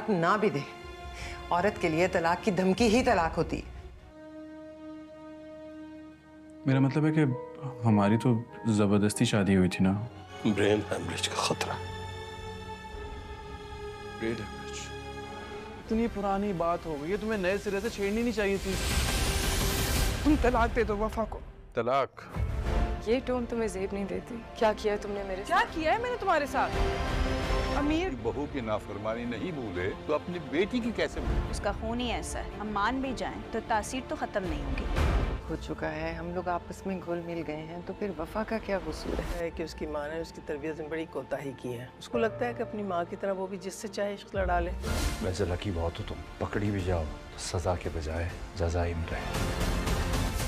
तलाक ना भी दे, औरत के लिए तलाक की धमकी ही तलाक होती है। मेरा मतलब है कि हमारी तो जबरदस्ती शादी हुई थी ना। ब्रेन हेमरेज का खतरा। Brain haemorrhage. इतनी पुरानी बात हो गई है, तुम्हें नए सिरे से छेड़नी नहीं चाहिए थी। तुम तलाक दे दो वफा को। तलाक? ये टोन तुम्हें ज़ेब नहीं देती। क्या किया तुमने मेरे साथ? क्या किया है मैंने तुम्हारे साथ? अमीर बहू की नाफरमानी नहीं भूले तो अपनी बेटी की कैसे भूले? उसका खून ही ऐसा है, हम मान भी जाएं तो तासीर तो खत्म नहीं होगी। हो चुका है, हम लोग आपस में घुल मिल गए हैं, तो फिर वफा का क्या कसूर है कि उसकी माँ ने उसकी तरबियत में बड़ी कोताही की है। उसको लगता है कि अपनी माँ की तरह वो भी जिससे चाहे इश्क लड़ा ले। वैसे लकी बहुत हो तुम, पकड़ी भी जाओ तो सजा के बजाय जज़ा ही मिले।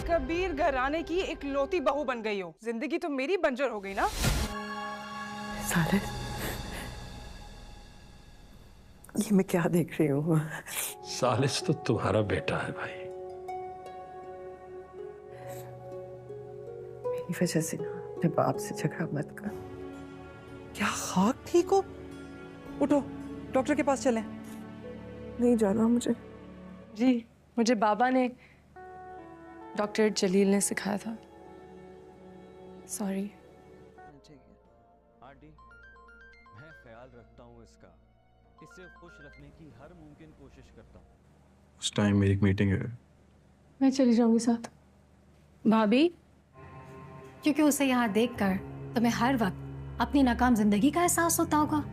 कबीर घराने की इकलौती बहू बन गई हो, जिंदगी तो मेरी बंजर हो गई ना। साले, ये मैं क्या देख रही हूँ? सालिस तो तुम्हारा बेटा है भाई। मेरी वजह से ना अपने बाप से झगड़ा मत कर। क्या खाक ठीक हो? उठो, डॉक्टर के पास चलें। नहीं जाना मुझे। जी, मुझे बाबा ने, डॉक्टर जलील ने सिखाया था। सॉरी। ठीक है आंटी, मैं ख्याल रखता हूँ इसका, इसे खुश रखने की हर मुमकिन कोशिश करता हूँ। उस टाइम मेरी एक मीटिंग है। मैं चली जाऊंगी साथ। भाभी, क्योंकि उसे यहाँ देखकर तुम्हें हर वक्त अपनी नाकाम जिंदगी का एहसास होता होगा।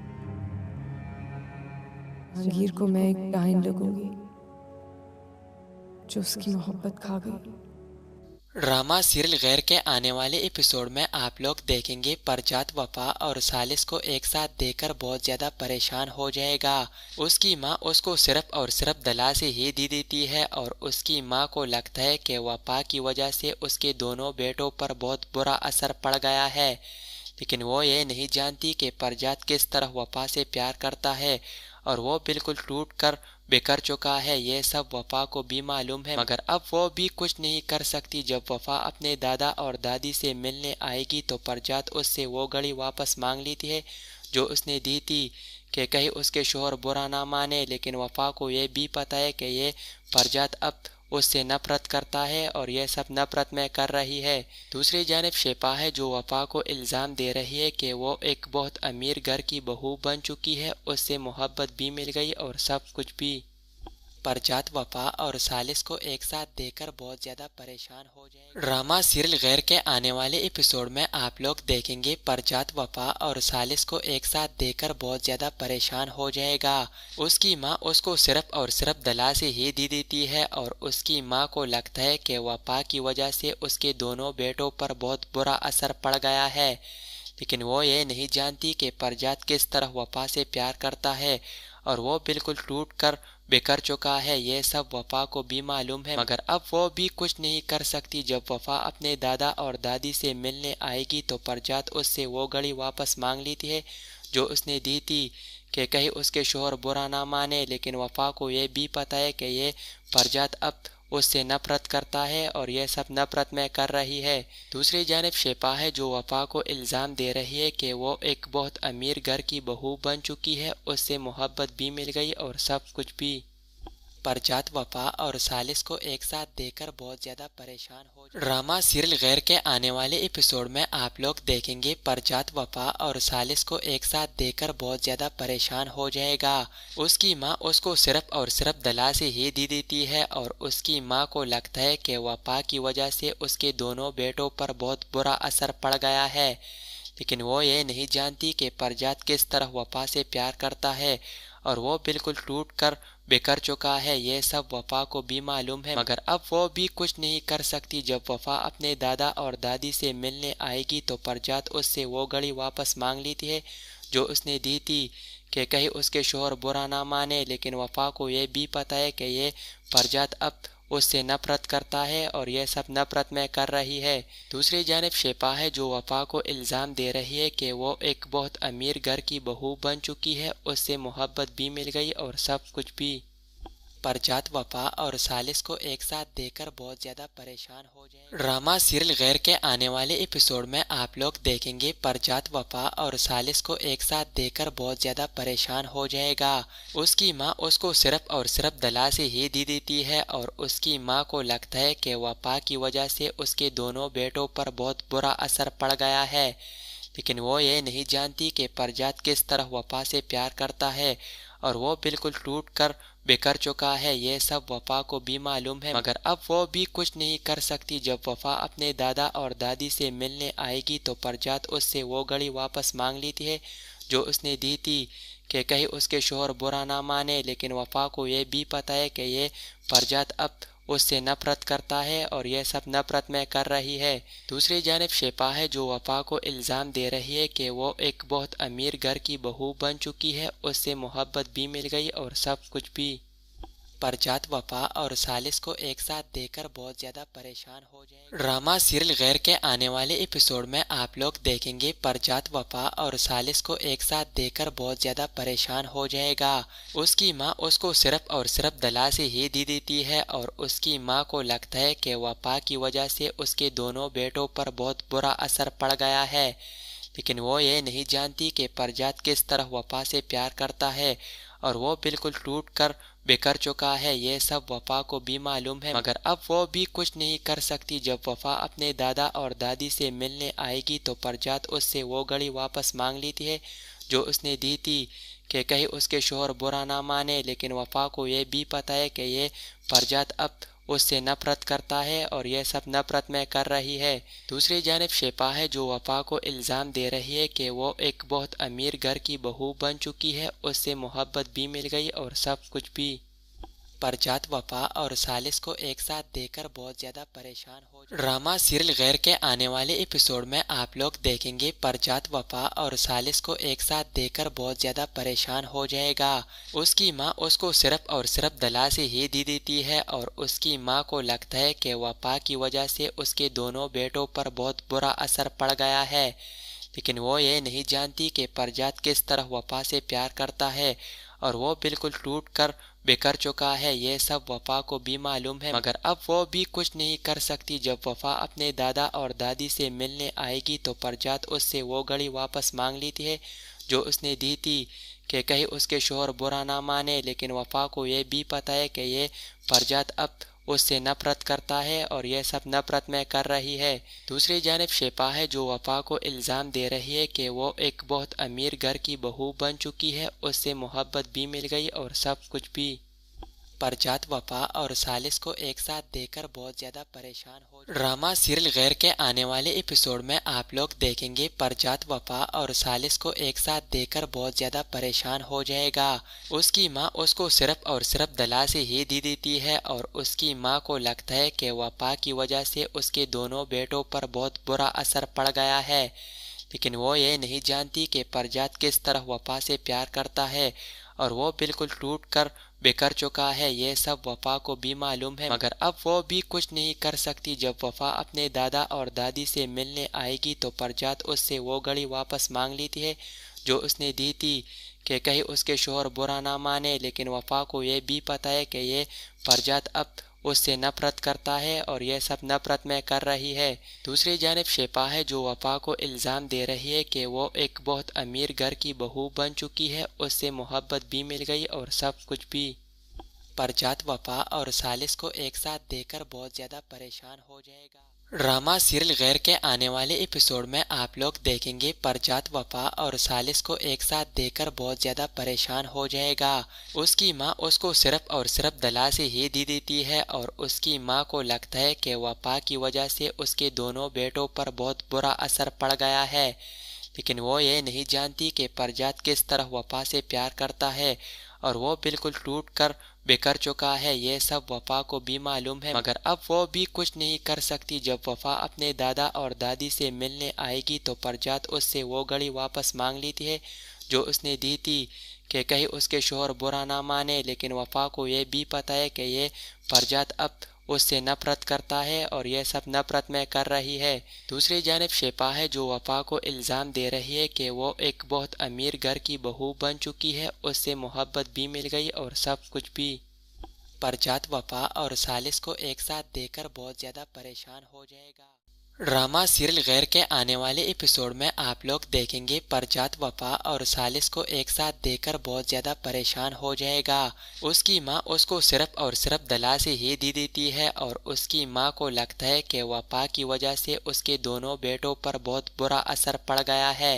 जहांगीर को मैं एक डाइन लगूंगी जो उसकी मोहब्बत खा गई। ड्रामा सीरियल गैर के आने वाले एपिसोड में आप लोग देखेंगे परजात वफा और सालिस को एक साथ देखकर बहुत ज्यादा परेशान हो जाएगा। उसकी माँ उसको सिर्फ और सिर्फ दला से ही दी देती है और उसकी माँ को लगता है कि वफा की वजह से उसके दोनों बेटों पर बहुत बुरा असर पड़ गया है, लेकिन वो ये नहीं जानती कि परजात किस तरह वफा से प्यार करता है और वो बिल्कुल टूट कर बिखर चुका है। ये सब वफा को भी मालूम है, मगर अब वो भी कुछ नहीं कर सकती। जब वफा अपने दादा और दादी से मिलने आएगी तो परजात उससे वो घड़ी वापस मांग लेती है जो उसने दी थी कि कहीं उसके शोहर बुरा ना माने, लेकिन वफा को ये भी पता है कि ये परजात अब उससे नफरत करता है और यह सब नफरत में कर रही है। दूसरी जानिब शेफा है जो वफा को इल्ज़ाम दे रही है कि वो एक बहुत अमीर घर की बहू बन चुकी है, उससे मोहब्बत भी मिल गई और सब कुछ भी। परजात वफा और सालिस को एक साथ देखकर बहुत ज्यादा परेशान हो जाएगा। ड्रामा सीरियल गैर के आने वाले एपिसोड में आप लोग देखेंगे परजात वफा और सालिस को एक साथ देखकर बहुत ज्यादा परेशान हो जाएगा। उसकी माँ उसको सिर्फ और सिर्फ दला से ही दी देती है और उसकी माँ को लगता है कि वफा की वजह से उसके दोनों बेटों पर बहुत बुरा असर पड़ गया है, लेकिन वो ये नहीं जानती कि परजात किस तरह वफा से प्यार करता है और वो बिल्कुल टूट कर बिखर चुका है। ये सब वफा को भी मालूम है, मगर अब वो भी कुछ नहीं कर सकती। जब वफा अपने दादा और दादी से मिलने आएगी तो परजात उससे वो घड़ी वापस मांग लेती है जो उसने दी थी कि कहीं उसके शोहर बुरा ना माने, लेकिन वफा को ये भी पता है कि ये परजात अब उससे नफरत करता है और यह सब नफरत में कर रही है। दूसरी जानिब शेफा है जो वफा को इल्ज़ाम दे रही है कि वो एक बहुत अमीर घर की बहू बन चुकी है, उससे मोहब्बत भी मिल गई और सब कुछ भी। परजात वफा और सालिस को एक साथ देखकर बहुत ज्यादा परेशान हो जाएगा। ड्रामा सीरियल गैर के आने वाले एपिसोड में आप लोग देखेंगे परजात वफा और सालिस को एक साथ देखकर बहुत ज्यादा परेशान हो जाएगा। उसकी माँ उसको सिर्फ और सिर्फ दला से ही दी देती है और उसकी माँ को लगता है कि वफा की वजह से उसके दोनों बेटों पर बहुत बुरा असर पड़ गया है, लेकिन वो ये नहीं जानती कि परजात किस तरह वफा से प्यार करता है और वो बिल्कुल टूट कर बिखर चुका है। ये सब वफा को भी मालूम है, मगर अब वो भी कुछ नहीं कर सकती। जब वफा अपने दादा और दादी से मिलने आएगी तो परजात उससे वो घड़ी वापस मांग लेती है जो उसने दी थी कि कहीं उसके शोहर बुरा ना माने, लेकिन वफा को ये भी पता है कि ये परजात अब उससे नफरत करता है और यह सब नफरत में कर रही है। दूसरी जानिब शेफा है जो वफा को इल्ज़ाम दे रही है कि वो एक बहुत अमीर घर की बहू बन चुकी है, उससे मोहब्बत भी मिल गई और सब कुछ भी। परजात वफा और सालिस को एक साथ देखकर बहुत ज्यादा परेशान हो जाएंगे। ड्रामा सीरियल गैर के आने वाले एपिसोड में आप लोग देखेंगे परजात वफा और सालिस को एक साथ देखकर बहुत ज्यादा परेशान हो जाएगा। उसकी माँ उसको सिर्फ और सिर्फ दलासी ही दी देती है और उसकी माँ को लगता है कि वफा की वजह से उसके दोनों बेटों पर बहुत बुरा असर पड़ गया है, लेकिन वो ये नहीं जानती कि परजात किस तरह वफा से प्यार करता है और वो बिल्कुल टूट कर बिखर चुका है। ये सब वफा को भी मालूम है, मगर अब वो भी कुछ नहीं कर सकती। जब वफा अपने दादा और दादी से मिलने आएगी तो परजात उससे वो घड़ी वापस मांग लेती है जो उसने दी थी कि कहीं उसके शोहर बुरा ना माने, लेकिन वफा को ये भी पता है कि ये परजात अब उससे नफरत करता है और यह सब नफरत में कर रही है। दूसरी जानिब शिफा है जो वफा को इल्ज़ाम दे रही है कि वो एक बहुत अमीर घर की बहू बन चुकी है, उससे मोहब्बत भी मिल गई और सब कुछ भी। परजात वफा और सालिस को एक साथ देखकर बहुत ज्यादा परेशान हो जाएंगे। ड्रामा सीरियल गैर के आने वाले एपिसोड में आप लोग देखेंगे परजात वफा और सालिस को एक साथ देखकर बहुत ज्यादा परेशान हो जाएगा। उसकी माँ उसको सिर्फ और सिर्फ दलासी ही दी देती है और उसकी माँ को लगता है कि वफा की वजह से उसके दोनों बेटों पर बहुत बुरा असर पड़ गया है, लेकिन वो ये नहीं जानती कि परजात किस तरह वफा से प्यार करता है और वो बिल्कुल टूट कर बिखर चुका है। ये सब वफा को भी मालूम है, मगर अब वो भी कुछ नहीं कर सकती। जब वफा अपने दादा और दादी से मिलने आएगी तो परजात उससे वो घड़ी वापस मांग लेती है जो उसने दी थी कि कहीं उसके शोहर बुरा ना माने, लेकिन वफा को ये भी पता है कि ये परजात अब उससे नफरत करता है और यह सब नफरत में कर रही है। दूसरी जानिब शिफा है जो वफा को इल्ज़ाम दे रही है कि वो एक बहुत अमीर घर की बहू बन चुकी है, उससे मोहब्बत भी मिल गई और सब कुछ भी। परजात वफा और सालिस को एक साथ देखकर बहुत ज्यादा परेशान हो जाए। ड्रामा सीरियल गैर के आने वाले एपिसोड में आप लोग देखेंगे परजात वफा और सालिस को एक साथ देखकर बहुत ज्यादा परेशान हो जाएगा। उसकी माँ उसको सिर्फ और सिर्फ दलासी ही दी देती है और उसकी माँ को लगता है कि वफा की वजह से उसके दोनों बेटों पर बहुत बुरा असर पड़ गया है, लेकिन वो ये नहीं जानती कि परजात किस तरह वफा से प्यार करता है और वो बिल्कुल टूट कर बिखर चुका है। ये सब वफा को भी मालूम है, मगर अब वो भी कुछ नहीं कर सकती। जब वफा अपने दादा और दादी से मिलने आएगी तो परजात उससे वो घड़ी वापस मांग लेती है जो उसने दी थी कि कहीं उसके शोहर बुरा ना माने, लेकिन वफा को ये भी पता है कि ये परजात अब उससे नफरत करता है और यह सब नफरत में कर रही है। दूसरी जानिब शिफा है जो वफा को इल्ज़ाम दे रही है कि वो एक बहुत अमीर घर की बहू बन चुकी है, उससे मोहब्बत भी मिल गई और सब कुछ भी। परजात वफा और सालिस को एक साथ देखकर बहुत ज्यादा परेशान हो जाए। ड्रामा सीरियल गैर के आने वाले एपिसोड में आप लोग देखेंगे परजात वफा और सालिस को एक साथ देखकर बहुत ज्यादा परेशान हो जाएगा। उसकी माँ उसको सिर्फ और सिर्फ दलासी ही दी देती है और उसकी माँ को लगता है कि वफा की वजह से उसके दोनों बेटों पर बहुत बुरा असर पड़ गया है, लेकिन वो ये नहीं जानती कि परजात किस तरह वफा से प्यार करता है और वो बिल्कुल टूट कर बिखर चुका है। ये सब वफा को भी मालूम है, मगर अब वो भी कुछ नहीं कर सकती। जब वफा अपने दादा और दादी से मिलने आएगी तो परजात उससे वो घड़ी वापस मांग लेती है जो उसने दी थी कि कहीं उसके शोहर बुरा ना माने, लेकिन वफा को ये भी पता है कि ये परजात अब उससे नफरत करता है और यह सब नफरत में कर रही है। दूसरी जानिब शिफा है जो वफा को इल्ज़ाम दे रही है कि वो एक बहुत अमीर घर की बहू बन चुकी है, उससे मोहब्बत भी मिल गई और सब कुछ भी। परजात वफा और सालिस को एक साथ देखकर बहुत ज्यादा परेशान हो जाएगा। ड्रामा सीरियल गैर के आने वाले एपिसोड में आप लोग देखेंगे परजात वफा और सालिस को एक साथ देखकर बहुत ज्यादा परेशान हो जाएगा। उसकी माँ उसको सिर्फ और सिर्फ दलासी ही दी देती है और उसकी माँ को लगता है कि वफा की वजह से उसके दोनों बेटों पर बहुत बुरा असर पड़ गया है, लेकिन वो ये नहीं जानती कि परजात किस तरह वफा से प्यार करता है और वो बिल्कुल टूट कर बिखर चुका है। ये सब वफा को भी मालूम है, मगर अब वो भी कुछ नहीं कर सकती। जब वफा अपने दादा और दादी से मिलने आएगी तो परजात उससे वो घड़ी वापस मांग लेती है जो उसने दी थी कि कहीं उसके शोहर बुरा ना माने, लेकिन वफा को ये भी पता है कि ये परजात अब उससे नफरत करता है और यह सब नफरत में कर रही है। दूसरी जानिब शिफा है जो वफा को इल्ज़ाम दे रही है कि वो एक बहुत अमीर घर की बहू बन चुकी है, उससे मोहब्बत भी मिल गई और सब कुछ भी। परजात वफा और सालिस को एक साथ देखकर बहुत ज़्यादा परेशान हो जाएगा। ड्रामा सीरियल गैर के आने वाले एपिसोड में आप लोग देखेंगे परजात वफा और सालिस को एक साथ देखकर बहुत ज़्यादा परेशान हो जाएगा। उसकी माँ उसको सिर्फ और सिर्फ दलासी ही दी देती है और उसकी माँ को लगता है कि वफा की वजह से उसके दोनों बेटों पर बहुत बुरा असर पड़ गया है,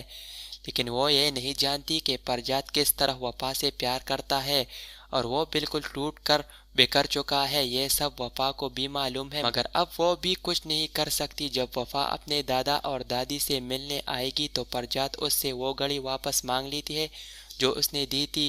लेकिन वो ये नहीं जानती कि परजात किस तरह वफा से प्यार करता है और वो बिल्कुल टूट कर बिखर चुका है। ये सब वफा को भी मालूम है, मगर अब वो भी कुछ नहीं कर सकती। जब वफा अपने दादा और दादी से मिलने आएगी तो परजात उससे वो घड़ी वापस मांग लेती है जो उसने दी थी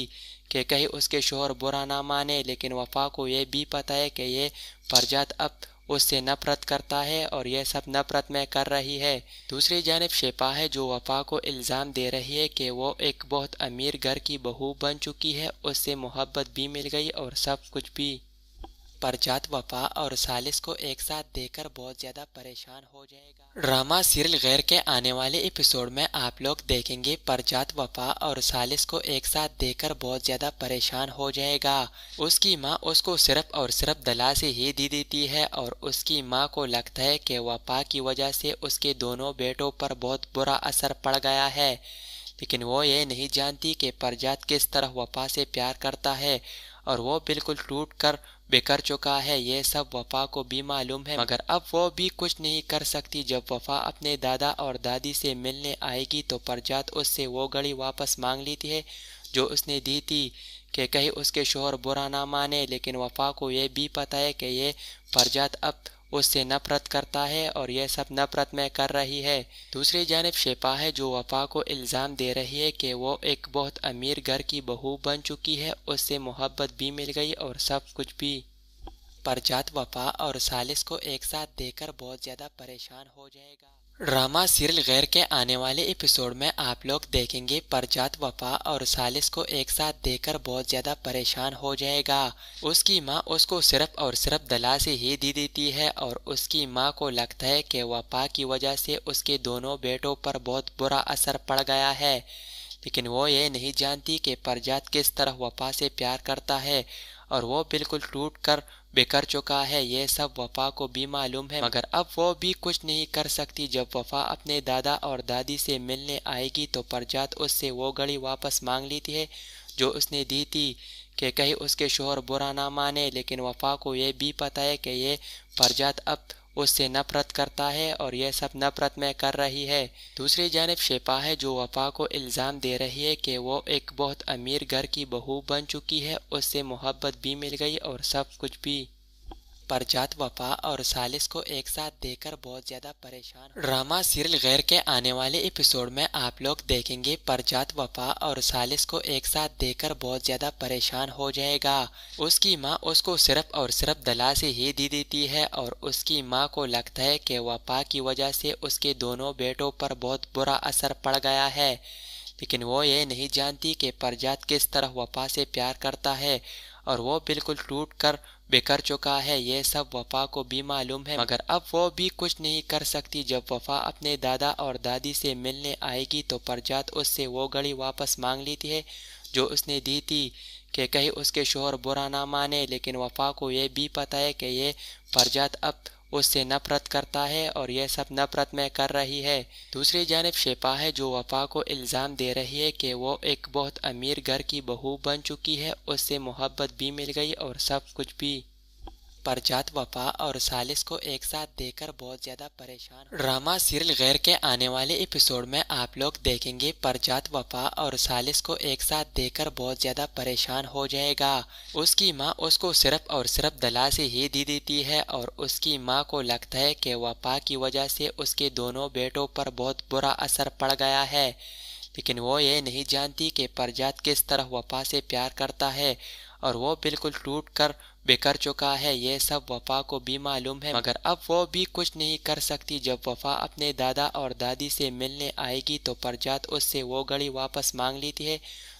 कि कहीं उसके शोहर बुरा ना माने, लेकिन वफा को ये भी पता है कि ये परजात अब उससे नफरत करता है और यह सब नफरत में कर रही है। दूसरी जानिब शिफा है जो वफा को इल्ज़ाम दे रही है कि वो एक बहुत अमीर घर की बहू बन चुकी है, उससे मोहब्बत भी मिल गई और सब कुछ भी। परजात वफा और सालिस को एक साथ देखकर बहुत ज़्यादा परेशान हो जाएगा। ड्रामा सीरियल गैर के आने वाले एपिसोड में आप लोग देखेंगे परजात वफा और सालिस को एक साथ देखकर बहुत ज़्यादा परेशान हो जाएगा। उसकी माँ उसको सिर्फ और सिर्फ दलासी ही दी देती है और उसकी माँ को लगता है कि वफा की वजह से उसके दोनों बेटों पर बहुत बुरा असर पड़ गया है, लेकिन वो ये नहीं जानती कि परजात किस तरह वफा से प्यार करता है और वो बिल्कुल टूट कर बिखर चुका है। ये सब वफा को भी मालूम है, मगर अब वो भी कुछ नहीं कर सकती। जब वफा अपने दादा और दादी से मिलने आएगी तो परजात उससे वो घड़ी वापस मांग लेती है जो उसने दी थी कि कहीं उसके शोहर बुरा ना माने, लेकिन वफा को ये भी पता है कि ये परजात अब उससे नफरत करता है और यह सब नफरत में कर रही है। दूसरी जानिब शिफा है जो वफा को इल्ज़ाम दे रही है कि वो एक बहुत अमीर घर की बहू बन चुकी है, उससे मोहब्बत भी मिल गई और सब कुछ भी। परजात वफा और सालिस को एक साथ देखकर बहुत ज़्यादा परेशान हो जाएगा। ड्रामा सीरियल गैर के आने वाले एपिसोड में आप लोग देखेंगे परजात वफा और सालिस को एक साथ देखकर बहुत ज़्यादा परेशान हो जाएगा। उसकी माँ उसको सिर्फ और सिर्फ दलासी ही दी देती है और उसकी माँ को लगता है कि वफा की वजह से उसके दोनों बेटों पर बहुत बुरा असर पड़ गया है, लेकिन वो ये नहीं जानती कि परजात किस तरह वफा से प्यार करता है और वो बिल्कुल टूट कर बिखर चुका है। ये सब वफा को भी मालूम है, मगर अब वो भी कुछ नहीं कर सकती। जब वफा अपने दादा और दादी से मिलने आएगी तो परजात उससे वो घड़ी वापस मांग लेती है जो उसने दी थी कि कहीं उसके शोहर बुरा ना माने, लेकिन वफा को ये भी पता है कि ये परजात अब उससे नफरत करता है और यह सब नफरत में कर रही है। दूसरी जानिब शिफा है जो वफा को इल्ज़ाम दे रही है कि वो एक बहुत अमीर घर की बहू बन चुकी है, उससे मोहब्बत भी मिल गई और सब कुछ भी। परजात वफा और सालिस को एक साथ देखकर बहुत ज़्यादा परेशान। ड्रामा सीरियल गैर के आने वाले एपिसोड में आप लोग देखेंगे परजात वफा और सालिस को एक साथ देखकर बहुत ज़्यादा परेशान हो जाएगा। उसकी माँ उसको सिर्फ और सिर्फ दलासी ही दी देती है और उसकी माँ को लगता है कि वफा की वजह से उसके दोनों बेटों पर बहुत बुरा असर पड़ गया है, लेकिन वो ये नहीं जानती कि परजात किस तरह वफा से प्यार करता है और वो बिल्कुल टूट कर बिखर चुका है। ये सब वफा को भी मालूम है, मगर अब वो भी कुछ नहीं कर सकती। जब वफा अपने दादा और दादी से मिलने आएगी तो परजात उससे वो घड़ी वापस मांग लेती है जो उसने दी थी कि कहीं उसके शोहर बुरा ना माने, लेकिन वफा को ये भी पता है कि ये परजात अब उससे नफरत करता है और यह सब नफरत में कर रही है। दूसरी जानिब शिफा है जो वफा को इल्ज़ाम दे रही है कि वो एक बहुत अमीर घर की बहू बन चुकी है, उससे मोहब्बत भी मिल गई और सब कुछ भी। परजात वफा और सालिस को एक साथ देखकर बहुत ज़्यादा परेशान। ड्रामा सीरियल गैर के आने वाले एपिसोड में आप लोग देखेंगे परजात वफा और सालिस को एक साथ देखकर बहुत ज़्यादा परेशान हो जाएगा। उसकी माँ उसको सिर्फ और सिर्फ दलासी ही दी देती है और उसकी माँ को लगता है कि वफा की वजह से उसके दोनों बेटों पर बहुत बुरा असर पड़ गया है, लेकिन वो ये नहीं जानती कि परजात किस तरह वफा से प्यार करता है और वो बिल्कुल टूट कर बिखर चुका है। ये सब वफा को भी मालूम है, मगर अब वो भी कुछ नहीं कर सकती। जब वफा अपने दादा और दादी से मिलने आएगी तो परजात उससे वो घड़ी वापस मांग लेती है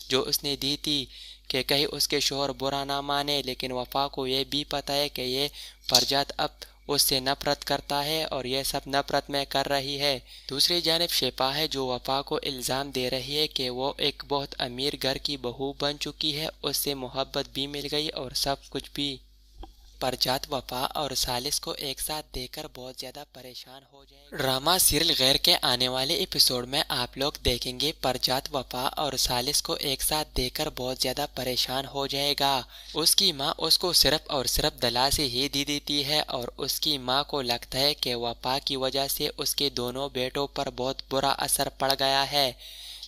जो उसने दी थी कि कहीं उसके शोहर बुरा ना माने, लेकिन वफा को ये भी पता है कि ये परजात अब उससे नफरत करता है और यह सब नफरत में कर रही है। दूसरी जानिब शिफा है जो वफा को इल्ज़ाम दे रही है कि वो एक बहुत अमीर घर की बहू बन चुकी है, उससे मोहब्बत भी मिल गई और सब कुछ भी। परजात वफा और सालिस को एक साथ देखकर बहुत ज्यादा परेशान हो जाएगा। ड्रामा सीरियल गैर के आने वाले एपिसोड में आप लोग देखेंगे परजात वफा और सालिस को एक साथ देखकर बहुत ज्यादा परेशान हो जाएगा। उसकी माँ उसको सिर्फ और सिर्फ दलासी ही दी देती है और उसकी माँ को लगता है कि वफा की वजह से उसके दोनों बेटों पर बहुत बुरा असर पड़ गया है,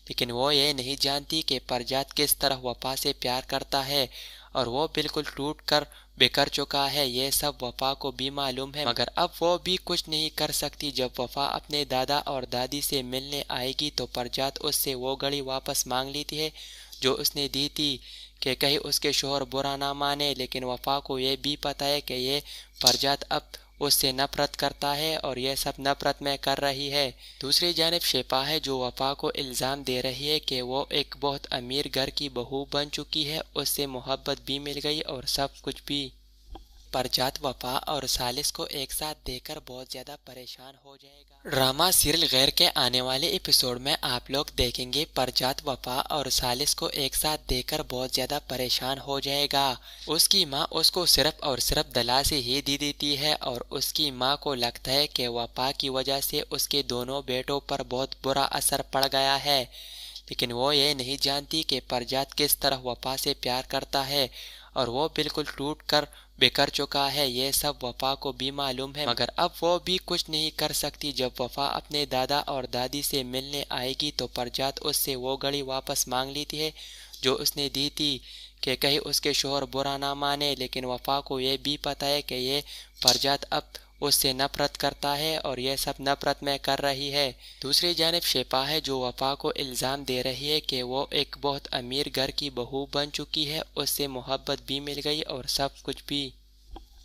लेकिन वो ये नहीं जानती कि परजात किस तरह वफा से प्यार करता है और वो बिल्कुल टूट कर बिखर चुका है। ये सब वफा को भी मालूम है, मगर अब वो भी कुछ नहीं कर सकती। जब वफा अपने दादा और दादी से मिलने आएगी तो परजात उससे वो घड़ी वापस मांग लेती है जो उसने दी थी कि कहीं उसके शोहर बुरा ना माने, लेकिन वफा को ये भी पता है कि ये परजात अब उससे नफरत करता है और यह सब नफरत में कर रही है। दूसरी जानिब शिफा है जो वफा को इल्ज़ाम दे रही है कि वो एक बहुत अमीर घर की बहू बन चुकी है, उससे मोहब्बत भी मिल गई और सब कुछ भी। परजात वफा और सालिस को एक साथ देखकर बहुत ज़्यादा परेशान हो जाएगा। ड्रामा सीरियल गैर के आने वाले एपिसोड में आप लोग देखेंगे परजात वफा और सालिस को एक साथ देखकर बहुत ज़्यादा परेशान हो जाएगा। उसकी माँ उसको सिर्फ और सिर्फ दलासी ही दी देती है और उसकी माँ को लगता है कि वफा की वजह से उसके दोनों बेटों पर बहुत बुरा असर पड़ गया है, लेकिन वो ये नहीं जानती कि परजात किस तरह वफा से प्यार करता है और वो बिल्कुल टूट कर बिखर चुका है। ये सब वफा को भी मालूम है, मगर अब वो भी कुछ नहीं कर सकती। जब वफा अपने दादा और दादी से मिलने आएगी तो परजात उससे वो घड़ी वापस मांग लेती है जो उसने दी थी कि कहीं उसके शोहर बुरा ना माने, लेकिन वफा को ये भी पता है कि ये परजात अब उससे नफरत करता है और यह सब नफरत में कर रही है। दूसरी जानिब शिफा है जो वफा को इल्ज़ाम दे रही है कि वो एक बहुत अमीर घर की बहू बन चुकी है, उससे मोहब्बत भी मिल गई और सब कुछ भी।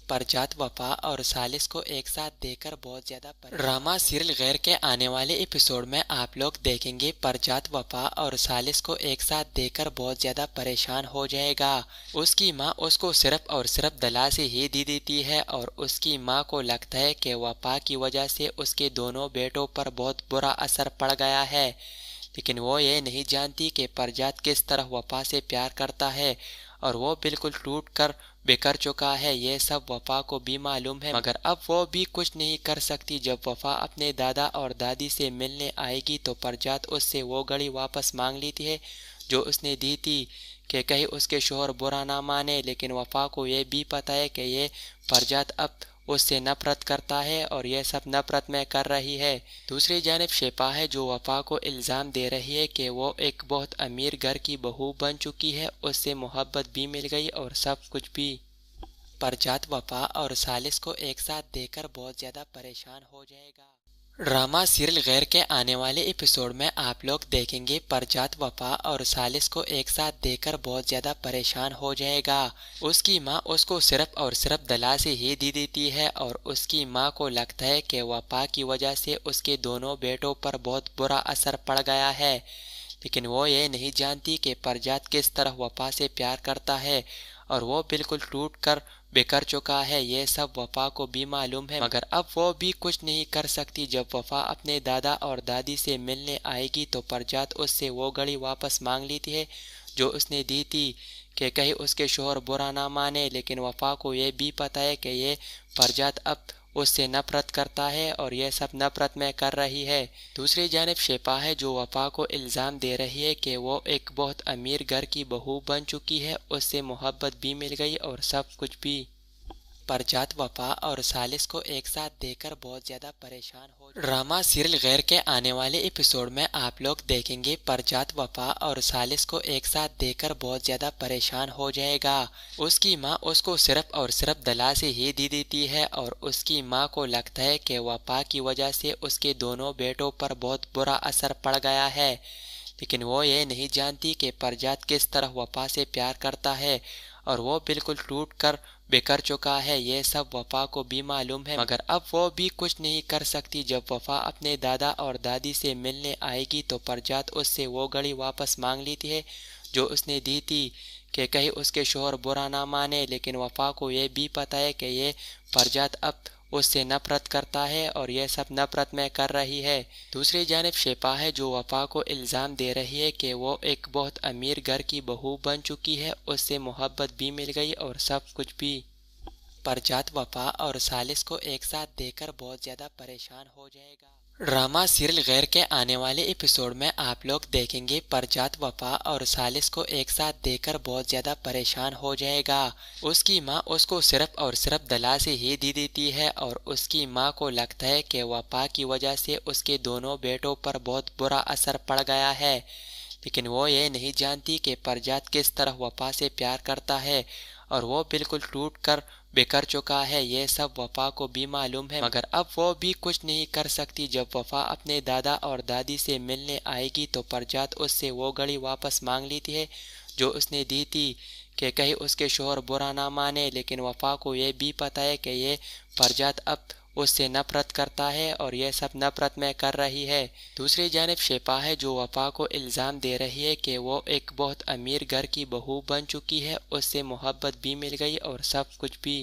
परजात वफा और सालिस को एक साथ देखकर बहुत ज्यादा ड्रामा सीरियल गैर के आने वाले एपिसोड में आप लोग देखेंगे परजात वफा और सालिस को एक साथ देखकर बहुत ज्यादा परेशान हो जाएगा। उसकी माँ उसको सिर्फ और सिर्फ दलासी ही दी देती है और उसकी माँ को लगता है कि वफा की वजह से उसके दोनों बेटों पर बहुत बुरा असर पड़ गया है, लेकिन वो ये नहीं जानती कि परजात किस तरह वफा से प्यार करता है और वो बिल्कुल टूट कर बिखर चुका है। ये सब वफा को भी मालूम है, मगर अब वो भी कुछ नहीं कर सकती। जब वफा अपने दादा और दादी से मिलने आएगी तो परजात उससे वो घड़ी वापस मांग लेती है जो उसने दी थी कि कहीं उसके शोहर बुरा ना माने, लेकिन वफा को ये भी पता है कि ये परजात अब उससे नफरत करता है और यह सब नफरत में कर रही है। दूसरी जानिब शिफा है जो वफा को इल्ज़ाम दे रही है कि वो एक बहुत अमीर घर की बहू बन चुकी है, उससे मोहब्बत भी मिल गई और सब कुछ भी। परजात वफा और सालिस को एक साथ देखकर बहुत ज़्यादा परेशान हो जाएगा। ड्रामा सीरियल गैर के आने वाले एपिसोड में आप लोग देखेंगे परजात वफा और सालिस को एक साथ देखकर बहुत ज़्यादा परेशान हो जाएगा। उसकी माँ उसको सिर्फ और सिर्फ दलासी ही दी देती है और उसकी माँ को लगता है कि वफा की वजह से उसके दोनों बेटों पर बहुत बुरा असर पड़ गया है, लेकिन वो ये नहीं जानती कि परजात किस तरह वफा से प्यार करता है और वो बिल्कुल टूट कर बिखर चुका है। ये सब वफा को भी मालूम है, मगर अब वो भी कुछ नहीं कर सकती। जब वफा अपने दादा और दादी से मिलने आएगी तो परजात उससे वो घड़ी वापस मांग लेती है जो उसने दी थी कि कहीं उसके शोहर बुरा ना माने, लेकिन वफा को ये भी पता है कि ये परजात अब उससे नफरत करता है और यह सब नफरत में कर रही है। दूसरी जानिब शिफा है जो वफा को इल्ज़ाम दे रही है कि वो एक बहुत अमीर घर की बहू बन चुकी है, उससे मोहब्बत भी मिल गई और सब कुछ भी। परजात वफा और सालिस को एक साथ देखकर बहुत ज्यादा परेशान हो। ड्रामा सीरियल गैर के आने वाले एपिसोड में आप लोग देखेंगे परजात वफा और सालिस को एक साथ देखकर बहुत ज्यादा परेशान हो जाएगा। उसकी माँ उसको सिर्फ और सिर्फ दलासी ही दी देती है और उसकी माँ को लगता है कि वफा की वजह से उसके दोनों बेटों पर बहुत बुरा असर पड़ गया है, लेकिन वो ये नहीं जानती कि परजात किस तरह वफा से प्यार करता है और वो बिल्कुल टूट कर बिखर चुका है। ये सब वफा को भी मालूम है, मगर अब वो भी कुछ नहीं कर सकती। जब वफा अपने दादा और दादी से मिलने आएगी तो परजात उससे वो घड़ी वापस मांग लेती है जो उसने दी थी कि कहीं उसके शोहर बुरा ना माने, लेकिन वफा को ये भी पता है कि ये परजात अब उससे नफरत करता है और यह सब नफरत में कर रही है। दूसरी जानिब शिफा है जो वफा को इल्ज़ाम दे रही है कि वो एक बहुत अमीर घर की बहू बन चुकी है, उससे मोहब्बत भी मिल गई और सब कुछ भी। परजात वफा और सालिस को एक साथ देखकर बहुत ज़्यादा परेशान हो जाएगा। ड्रामा सीरियल गैर के आने वाले एपिसोड में आप लोग देखेंगे परजात वफा और सालिस को एक साथ देखकर बहुत ज़्यादा परेशान हो जाएगा। उसकी माँ उसको सिर्फ और सिर्फ दलासी ही दी देती है और उसकी माँ को लगता है कि वफा की वजह से उसके दोनों बेटों पर बहुत बुरा असर पड़ गया है, लेकिन वो ये नहीं जानती कि परजात किस तरह वफा से प्यार करता है और वो बिल्कुल टूट कर बिखर चुका है। ये सब वफा को भी मालूम है, मगर अब वो भी कुछ नहीं कर सकती। जब वफा अपने दादा और दादी से मिलने आएगी तो परजात उससे वो घड़ी वापस मांग लेती है जो उसने दी थी कि कहीं उसके शोहर बुरा ना माने, लेकिन वफा को ये भी पता है कि ये परजात अब उससे नफरत करता है और यह सब नफरत में कर रही है। दूसरी जानिब शिफा है जो वफा को इल्ज़ाम दे रही है कि वो एक बहुत अमीर घर की बहू बन चुकी है, उससे मोहब्बत भी मिल गई और सब कुछ भी।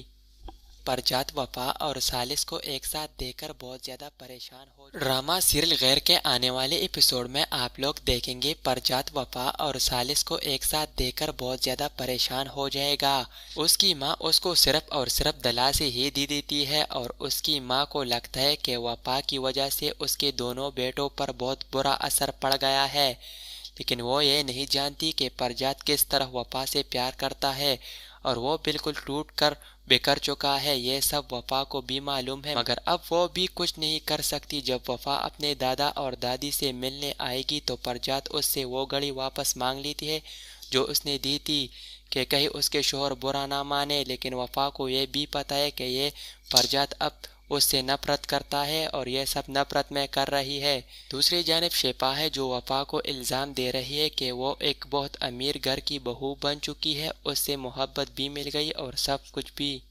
परजात वफा और सालिस को एक साथ देखकर बहुत ज़्यादा परेशान हो। ड्रामा सीरियल गैर के आने वाले एपिसोड में आप लोग देखेंगे परजात वफा और सालिस को एक साथ देखकर बहुत ज़्यादा परेशान हो जाएगा। उसकी माँ उसको सिर्फ और सिर्फ दलासी ही दी देती है और उसकी माँ को लगता है कि वफा की वजह से उसके दोनों बेटों पर बहुत बुरा असर पड़ गया है, लेकिन वो ये नहीं जानती कि परजात किस तरह वफा से प्यार करता है और वो बिल्कुल टूट कर बिखर चुका है। ये सब वफा को भी मालूम है, मगर अब वो भी कुछ नहीं कर सकती। जब वफा अपने दादा और दादी से मिलने आएगी तो परजात उससे वो घड़ी वापस मांग लेती है जो उसने दी थी कि कहीं उसके शोहर बुरा ना माने, लेकिन वफा को ये भी पता है कि ये परजात अब उससे नफरत करता है और यह सब नफरत में कर रही है। दूसरी जानिब शिफा है जो वफा को इल्ज़ाम दे रही है कि वो एक बहुत अमीर घर की बहू बन चुकी है, उससे मोहब्बत भी मिल गई और सब कुछ भी।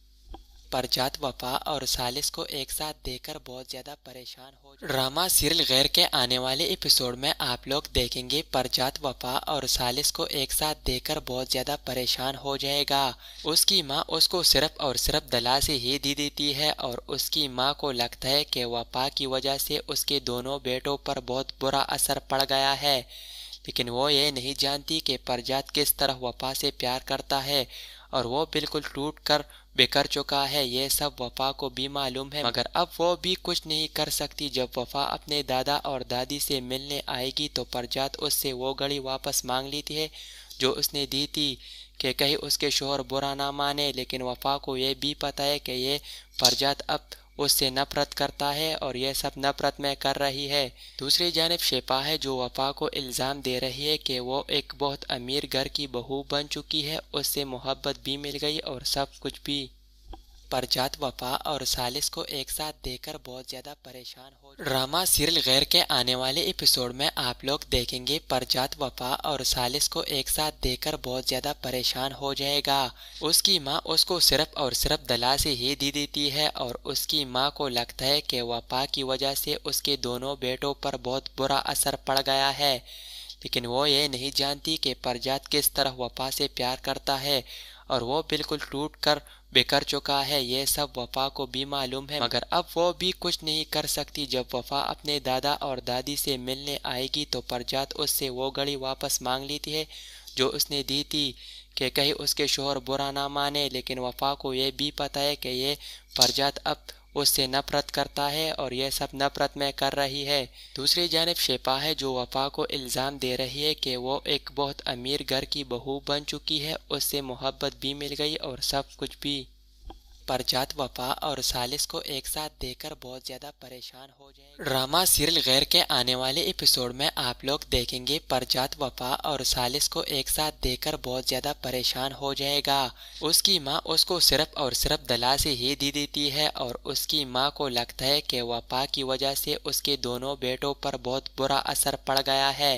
परजात वफा और सालिस को एक साथ देखकर बहुत ज़्यादा परेशान हो। ड्रामा सीरियल गैर के आने वाले एपिसोड में आप लोग देखेंगे परजात वफा और सालिस को एक साथ देखकर बहुत ज़्यादा परेशान हो जाएगा। उसकी माँ उसको सिर्फ और सिर्फ दलासी ही दी देती है और उसकी माँ को लगता है कि वफा की वजह से उसके दोनों बेटों पर बहुत बुरा असर पड़ गया है, लेकिन वो ये नहीं जानती कि परजात किस तरह वफा से प्यार करता है और वो बिल्कुल टूट कर बिखर चुका है। ये सब वफा को भी मालूम है, मगर अब वो भी कुछ नहीं कर सकती। जब वफा अपने दादा और दादी से मिलने आएगी तो परजात उससे वो घड़ी वापस मांग लेती है जो उसने दी थी कि कहीं उसके शोहर बुरा ना माने, लेकिन वफा को ये भी पता है कि ये परजात अब उससे नफरत करता है और यह सब नफरत में कर रही है। दूसरी जानिब शिफा है जो वफा को इल्ज़ाम दे रही है कि वो एक बहुत अमीर घर की बहू बन चुकी है, उससे मोहब्बत भी मिल गई और सब कुछ भी। परजात वफा और सालिस को एक साथ देखकर बहुत ज़्यादा परेशान हो। ड्रामा सीरियल गैर के आने वाले एपिसोड में आप लोग देखेंगे परजात वफा और सालिस को एक साथ देखकर बहुत ज़्यादा परेशान हो जाएगा। उसकी माँ उसको सिर्फ और सिर्फ दलासी ही दी देती है और उसकी माँ को लगता है कि वफा की वजह से उसके दोनों बेटों पर बहुत बुरा असर पड़ गया है, लेकिन वो ये नहीं जानती कि परजात किस तरह वफा से प्यार करता है और वो बिल्कुल टूट कर बिखर चुका है। ये सब वफा को भी मालूम है, मगर अब वो भी कुछ नहीं कर सकती। जब वफा अपने दादा और दादी से मिलने आएगी तो परजात उससे वो घड़ी वापस मांग लेती है जो उसने दी थी कि कहीं उसके शोहर बुरा ना माने, लेकिन वफा को ये भी पता है कि ये परजात अब उससे नफरत करता है और यह सब नफरत में कर रही है। दूसरी जानिब शिफा है जो वफा को इल्ज़ाम दे रही है कि वो एक बहुत अमीर घर की बहू बन चुकी है, उससे मोहब्बत भी मिल गई और सब कुछ भी। परजात वफा और सालिस को एक साथ देखकर बहुत ज़्यादा परेशान हो जाएगा। ड्रामा सीरियल गैर के आने वाले एपिसोड में आप लोग देखेंगे परजात वफा और सालिस को एक साथ देखकर बहुत ज़्यादा परेशान हो जाएगा। उसकी माँ उसको सिर्फ और सिर्फ दलासी ही दी देती है और उसकी माँ को लगता है कि वफा की वजह से उसके दोनों बेटों पर बहुत बुरा असर पड़ गया है,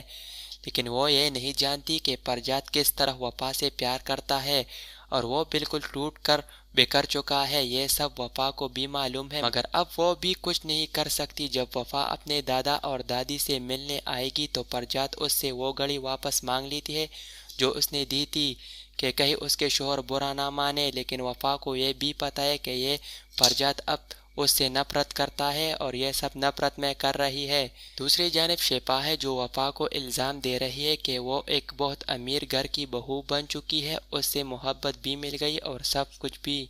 लेकिन वो ये नहीं जानती कि परजात किस तरह वफा से प्यार करता है और वो बिल्कुल टूट कर बिखर चुका है। ये सब वफा को भी मालूम है, मगर अब वो भी कुछ नहीं कर सकती। जब वफा अपने दादा और दादी से मिलने आएगी तो परजात उससे वो घड़ी वापस मांग लेती है जो उसने दी थी कि कहीं उसके शोहर बुरा ना माने, लेकिन वफा को ये भी पता है कि ये परजात अब उससे नफरत करता है और यह सब नफरत में कर रही है। दूसरी जानिब शिफा है जो वफा को इल्ज़ाम दे रही है कि वो एक बहुत अमीर घर की बहू बन चुकी है, उससे मोहब्बत भी मिल गई और सब कुछ भी।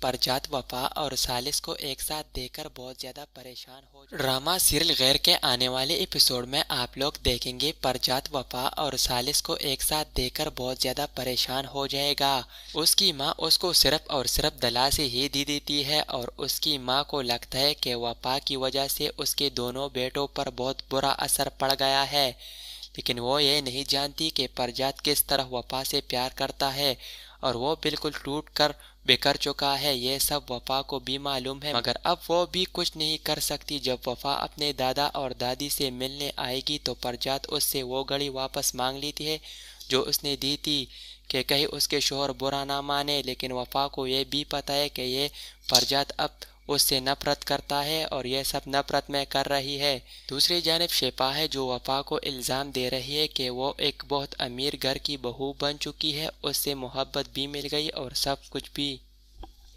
परजात वफा और सालिस को एक साथ देखकर बहुत ज़्यादा परेशान हो ड्रामा सीरियल गैर के आने वाले एपिसोड में आप लोग देखेंगे परजात वफा और सालिस को एक साथ देखकर बहुत ज़्यादा परेशान हो जाएगा। उसकी माँ उसको सिर्फ और सिर्फ दलासी ही दी देती है और उसकी माँ को लगता है कि वफा की वजह से उसके दोनों बेटों पर बहुत बुरा असर पड़ गया है, लेकिन वो ये नहीं जानती कि परजात किस तरह वफा से प्यार करता है और वो बिल्कुल टूट कर बिखर चुका है। ये सब वफा को भी मालूम है, मगर अब वो भी कुछ नहीं कर सकती। जब वफा अपने दादा और दादी से मिलने आएगी तो परजात उससे वो घड़ी वापस मांग लेती है जो उसने दी थी कि कहीं उसके शोहर बुरा ना माने, लेकिन वफा को ये भी पता है कि ये परजात अब उससे नफरत करता है और यह सब नफरत में कर रही है। दूसरी जानिब शिफा है जो वफा को इल्ज़ाम दे रही है कि वो एक बहुत अमीर घर की बहू बन चुकी है, उससे मोहब्बत भी मिल गई और सब कुछ भी।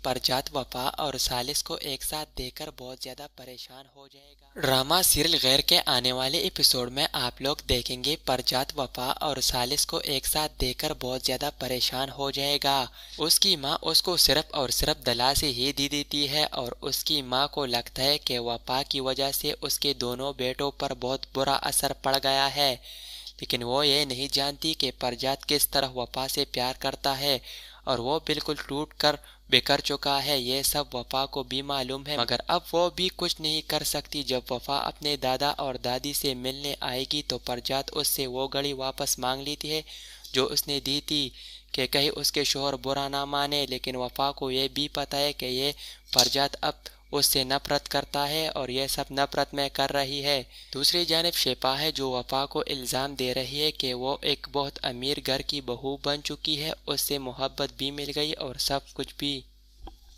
परजात वफा और सालिस को एक साथ देखकर बहुत ज़्यादा परेशान हो जाएगा। ड्रामा सीरियल गैर के आने वाले एपिसोड में आप लोग देखेंगे परजात वफा और सालिस को एक साथ देखकर बहुत ज़्यादा परेशान हो जाएगा। उसकी माँ उसको सिर्फ और सिर्फ दलासी ही दी देती है और उसकी माँ को लगता है कि वफा की वजह से उसके दोनों बेटों पर बहुत बुरा असर पड़ गया है, लेकिन वो ये नहीं जानती कि परजात किस तरह वफा से प्यार करता है और वो बिल्कुल टूट कर बिखर चुका है। ये सब वफा को भी मालूम है, मगर अब वो भी कुछ नहीं कर सकती। जब वफा अपने दादा और दादी से मिलने आएगी तो परजात उससे वो घड़ी वापस मांग लेती है जो उसने दी थी कि कहीं उसके शोहर बुरा ना माने, लेकिन वफा को ये भी पता है कि ये परजात अब उससे नफरत करता है और यह सब नफरत में कर रही है। दूसरी जानिब शिफा है जो वफा को इल्ज़ाम दे रही है कि वो एक बहुत अमीर घर की बहू बन चुकी है, उससे मोहब्बत भी मिल गई और सब कुछ भी।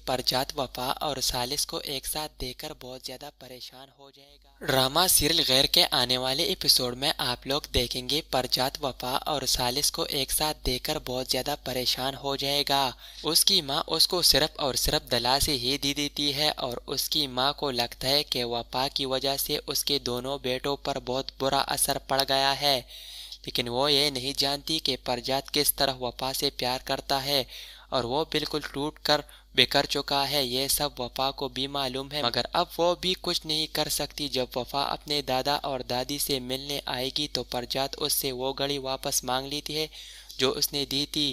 परजात वफा और सालिस को एक साथ देखकर बहुत ज़्यादा परेशान हो जाएगा। ड्रामा सीरियल गैर के आने वाले एपिसोड में आप लोग देखेंगे परजात वफा और सालिस को एक साथ देखकर बहुत ज़्यादा परेशान हो जाएगा। उसकी माँ उसको सिर्फ और सिर्फ दलासी ही दी देती है और उसकी माँ को लगता है कि वफा की वजह से उसके दोनों बेटों पर बहुत बुरा असर पड़ गया है, लेकिन वो ये नहीं जानती कि परजात किस तरह वफा से प्यार करता है और वो बिल्कुल टूट कर बिखर चुका है। ये सब वफा को भी मालूम है, मगर अब वो भी कुछ नहीं कर सकती। जब वफा अपने दादा और दादी से मिलने आएगी तो परजात उससे वो घड़ी वापस मांग लेती है जो उसने दी थी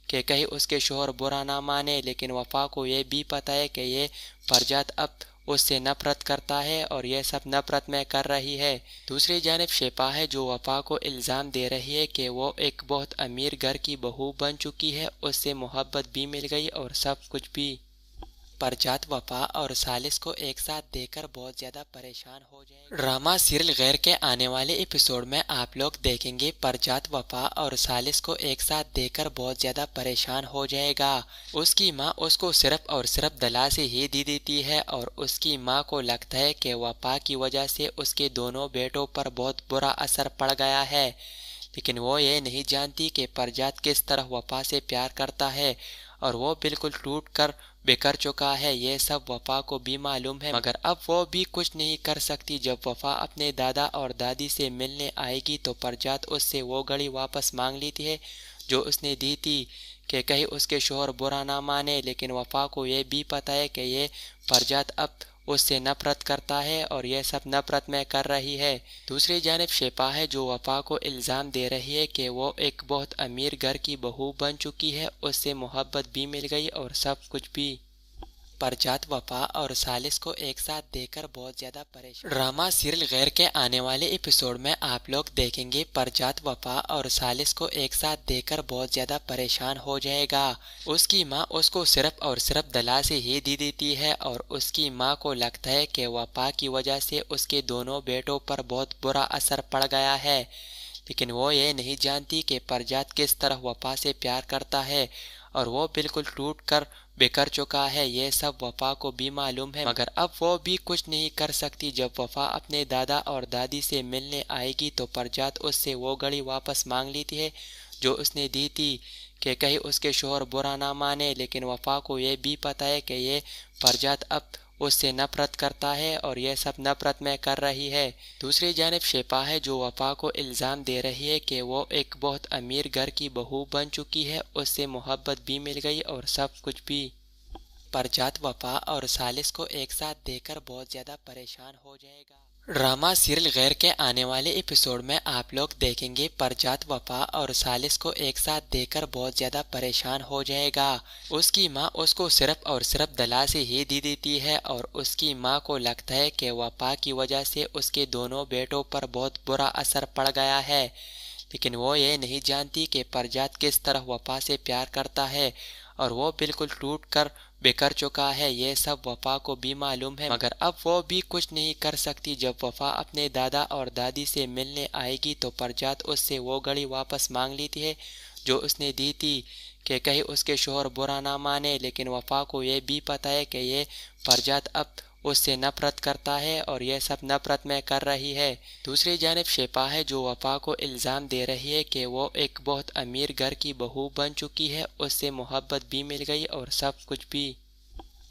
कि कहीं उसके शोहर बुरा ना माने, लेकिन वफा को ये भी पता है कि ये परजात अब उससे नफरत करता है और यह सब नफरत में कर रही है। दूसरी जानिब शिफा है जो वफा को इल्ज़ाम दे रही है कि वो एक बहुत अमीर घर की बहू बन चुकी है, उससे मोहब्बत भी मिल गई और सब कुछ भी। परजात वफा और सालिस को एक साथ देखकर बहुत ज़्यादा परेशान हो जाएगा। ड्रामा सीरियल गैर के आने वाले एपिसोड में आप लोग देखेंगे परजात वफा और सालिस को एक साथ देखकर बहुत ज़्यादा परेशान हो जाएगा। उसकी माँ उसको सिर्फ और सिर्फ दलासी ही दी देती है और उसकी माँ को लगता है कि वफा की वजह से उसके दोनों बेटों पर बहुत बुरा असर पड़ गया है, लेकिन वो ये नहीं जानती कि परजात किस तरह वफा से प्यार करता है और वो बिल्कुल टूट कर बिखर चुका है। ये सब वफा को भी मालूम है, मगर अब वो भी कुछ नहीं कर सकती। जब वफा अपने दादा और दादी से मिलने आएगी तो परजात उससे वो घड़ी वापस मांग लेती है जो उसने दी थी कि कहीं उसके शोहर बुरा ना माने, लेकिन वफा को ये भी पता है कि ये परजात अब उससे नफरत करता है और यह सब नफरत में कर रही है। दूसरी जानिब शिफा है जो वफा को इल्ज़ाम दे रही है कि वो एक बहुत अमीर घर की बहू बन चुकी है, उससे मोहब्बत भी मिल गई और सब कुछ भी। परजात वफा और सालिस को एक साथ देखकर बहुत ज़्यादा परेशान। ड्रामा सीरियल गैर के आने वाले एपिसोड में आप लोग देखेंगे परजात वफा और सालिस को एक साथ देखकर बहुत ज़्यादा परेशान हो जाएगा। उसकी माँ उसको सिर्फ और सिर्फ दलासी ही दी देती है और उसकी माँ को लगता है कि वफा की वजह से उसके दोनों बेटों पर बहुत बुरा असर पड़ गया है, लेकिन वो ये नहीं जानती कि परजात किस तरह वफा से प्यार करता है और वो बिल्कुल टूट कर बिखर चुका है। ये सब वफा को भी मालूम है, मगर अब वो भी कुछ नहीं कर सकती। जब वफा अपने दादा और दादी से मिलने आएगी तो परजात उससे वो घड़ी वापस मांग लेती है जो उसने दी थी कि कहीं उसके शोहर बुरा ना माने, लेकिन वफा को ये भी पता है कि ये परजात अब उससे नफरत करता है और यह सब नफरत में कर रही है। दूसरी जानिब शिफा है जो वफा को इल्ज़ाम दे रही है कि वो एक बहुत अमीर घर की बहू बन चुकी है, उससे मोहब्बत भी मिल गई और सब कुछ भी। परजात वफा और सालिस को एक साथ देखकर बहुत ज़्यादा परेशान हो जाएगा। ड्रामा सीरियल गैर के आने वाले एपिसोड में आप लोग देखेंगे परजात वफा और सालिस को एक साथ देखकर बहुत ज़्यादा परेशान हो जाएगा। उसकी माँ उसको सिर्फ और सिर्फ दलासी ही दी देती है और उसकी माँ को लगता है कि वफा की वजह से उसके दोनों बेटों पर बहुत बुरा असर पड़ गया है, लेकिन वो ये नहीं जानती कि परजात किस तरह वफा से प्यार करता है और वो बिल्कुल टूट कर बिखर चुका है। ये सब वफा को भी मालूम है, मगर अब वो भी कुछ नहीं कर सकती। जब वफा अपने दादा और दादी से मिलने आएगी तो परजात उससे वो घड़ी वापस मांग लेती है जो उसने दी थी कि कहीं उसके शोहर बुरा ना माने, लेकिन वफा को ये भी पता है कि ये परजात अब उससे नफरत करता है और यह सब नफरत में कर रही है। दूसरी जानिब शिफा है जो वफा को इल्ज़ाम दे रही है कि वो एक बहुत अमीर घर की बहू बन चुकी है, उससे मोहब्बत भी मिल गई और सब कुछ भी।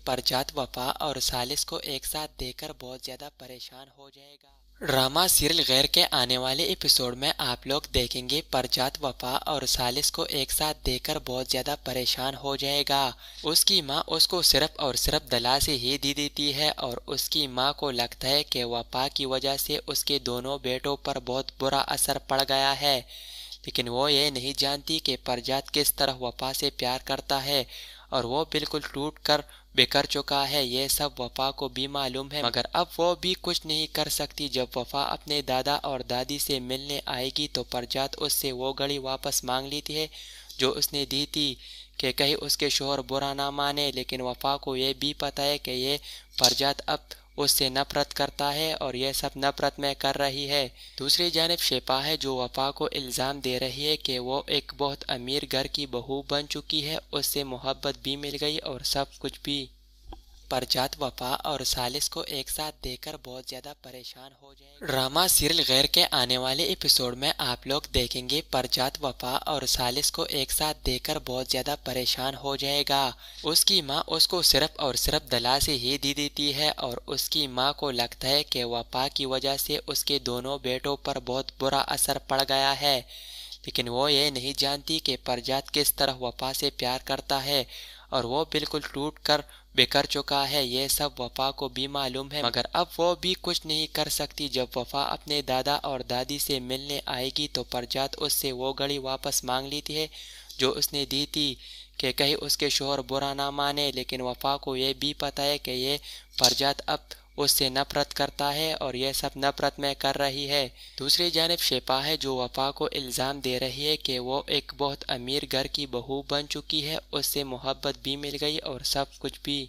परजात वफा और सालिस को एक साथ देखकर बहुत ज़्यादा परेशान हो जाएगा। ड्रामा सीरियल गैर के आने वाले एपिसोड में आप लोग देखेंगे परजात वफा और सालिस को एक साथ देखकर बहुत ज़्यादा परेशान हो जाएगा। उसकी माँ उसको सिर्फ और सिर्फ दलासी ही दी देती है और उसकी माँ को लगता है कि वफा की वजह से उसके दोनों बेटों पर बहुत बुरा असर पड़ गया है, लेकिन वो ये नहीं जानती कि परजात किस तरह वफा से प्यार करता है और वो बिल्कुल टूट कर बिखर चुका है। ये सब वफा को भी मालूम है, मगर अब वो भी कुछ नहीं कर सकती। जब वफा अपने दादा और दादी से मिलने आएगी तो परजात उससे वो घड़ी वापस मांग लेती है जो उसने दी थी कि कहीं उसके शोहर बुरा ना माने, लेकिन वफा को ये भी पता है कि ये परजात अब उससे नफरत करता है और यह सब नफरत में कर रही है। दूसरी जानिब शिफा है जो वफा को इल्ज़ाम दे रही है कि वो एक बहुत अमीर घर की बहू बन चुकी है, उससे मोहब्बत भी मिल गई और सब कुछ भी। परजात वफा और सालिस को एक साथ देखकर बहुत ज़्यादा परेशान हो जाएगा। ड्रामा सीरियल गैर के आने वाले एपिसोड में आप लोग देखेंगे परजात वफा और सालिस को एक साथ देखकर बहुत ज़्यादा परेशान हो जाएगा। उसकी माँ उसको सिर्फ और सिर्फ दलासी ही दी देती है और उसकी माँ को लगता है कि वफा की वजह से उसके दोनों बेटों पर बहुत बुरा असर पड़ गया है, लेकिन वो ये नहीं जानती कि परजात किस तरह वफा से प्यार करता है और वो बिल्कुल टूट कर बिखर चुका है। ये सब वफा को भी मालूम है, मगर अब वो भी कुछ नहीं कर सकती। जब वफा अपने दादा और दादी से मिलने आएगी तो परजात उससे वो घड़ी वापस मांग लेती है जो उसने दी थी कि कहीं उसके शोहर बुरा ना माने, लेकिन वफा को ये भी पता है कि ये परजात अब उससे नफरत करता है और यह सब नफरत में कर रही है। दूसरी जानिब शिफा है जो वफा को इल्ज़ाम दे रही है कि वो एक बहुत अमीर घर की बहू बन चुकी है, उससे मोहब्बत भी मिल गई और सब कुछ भी।